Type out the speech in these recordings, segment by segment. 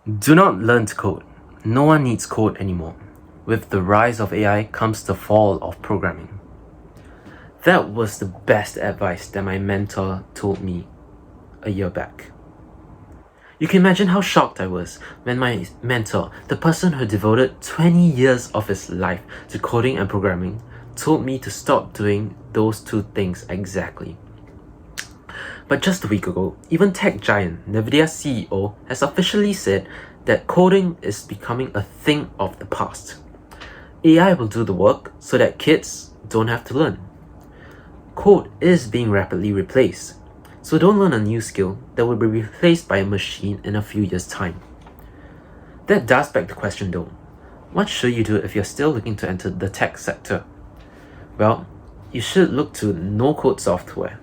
Do not learn to code. No one needs code anymore. With the rise of AI comes the fall of programming. That was the best advice that my mentor told me a year back. You can imagine how shocked I was when my mentor, the person who devoted 20 years of his life to coding and programming, told me to stop doing those two things exactly. But just a week ago, even tech giant NVIDIA CEO has officially said that coding is becoming a thing of the past. AI will do the work so that kids don't have to learn. Code is being rapidly replaced, so don't learn a new skill that will be replaced by a machine in a few years' time. That does beg the question though, what should you do if you're still looking to enter the tech sector? Well, you should look to no-code software.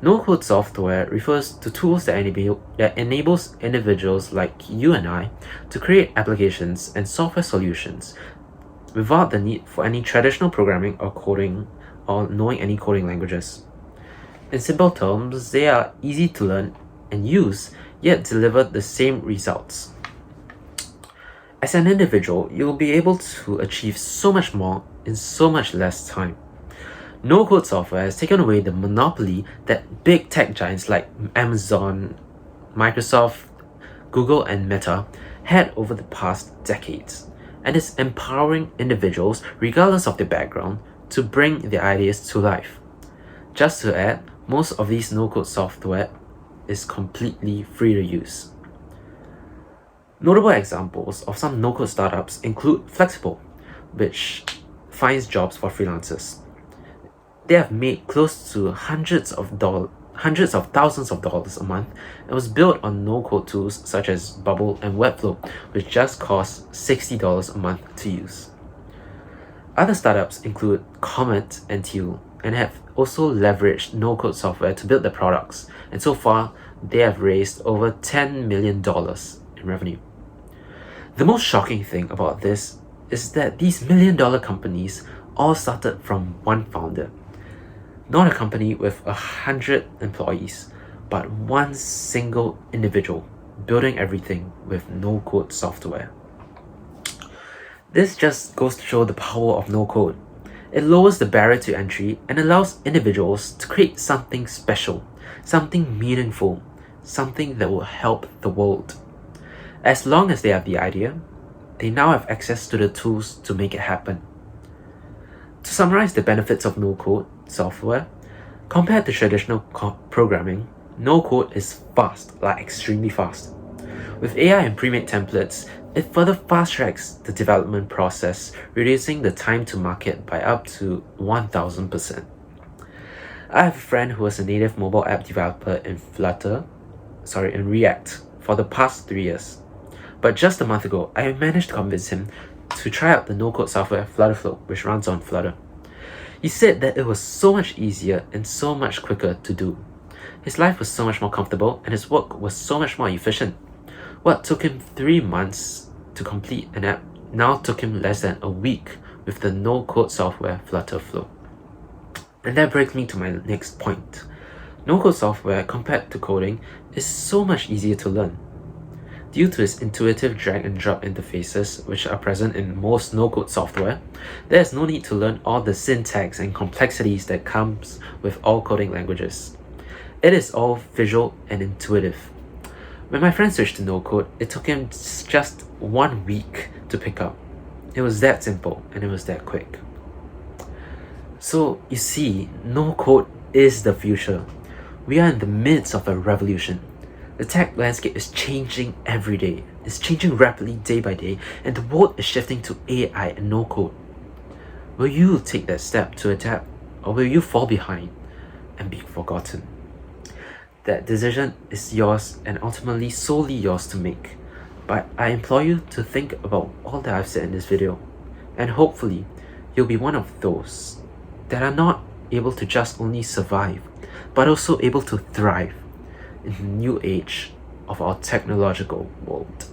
No-code software refers to tools that enables individuals like you and I to create applications and software solutions without the need for any traditional programming or coding or knowing any coding languages. In simple terms, they are easy to learn and use, yet deliver the same results. As an individual, you will be able to achieve so much more in so much less time. No-code software has taken away the monopoly that big tech giants like Amazon, Microsoft, Google, and Meta had over the past decades, and is empowering individuals, regardless of their background, to bring their ideas to life. Just to add, most of these no-code software is completely free to use. Notable examples of some no-code startups include Flexible, which finds jobs for freelancers. They have made close to hundreds of thousands of dollars a month and was built on no-code tools such as Bubble and Webflow, which just cost $60 a month to use. Other startups include Comet and Teal and have also leveraged no-code software to build their products, and so far they have raised over $10 million in revenue. The most shocking thing about this is that these million-dollar companies all started from one founder. Not a company with 100 employees, but one single individual building everything with no-code software. This just goes to show the power of no-code. It lowers the barrier to entry and allows individuals to create something special, something meaningful, something that will help the world. As long as they have the idea, they now have access to the tools to make it happen. To summarize the benefits of no-code software, compared to traditional programming, no-code is fast, like extremely fast. With AI and pre-made templates, it further fast-tracks the development process, reducing the time to market by up to 1000%. I have a friend who was a native mobile app developer in React for the past 3 years. But just a month ago, I managed to convince him to try out the no-code software Flutterflow, which runs on Flutter. He said that it was so much easier and so much quicker to do. His life was so much more comfortable and his work was so much more efficient. What took him 3 months to complete an app now took him less than a week with the no-code software Flutterflow. And that brings me to my next point. No-code software compared to coding is so much easier to learn. Due to its intuitive drag and drop interfaces, which are present in most no-code software, there is no need to learn all the syntax and complexities that comes with all coding languages. It is all visual and intuitive. When my friend switched to no-code, it took him just 1 week to pick up. It was that simple and it was that quick. So you see, no-code is the future. We are in the midst of a revolution. The tech landscape is changing every day. It's changing rapidly day by day, and the world is shifting to AI and no-code. Will you take that step to adapt, or will you fall behind and be forgotten? That decision is yours and ultimately solely yours to make. But I implore you to think about all that I've said in this video, and hopefully you'll be one of those that are not able to just only survive, but also able to thrive in the new age of our technological world.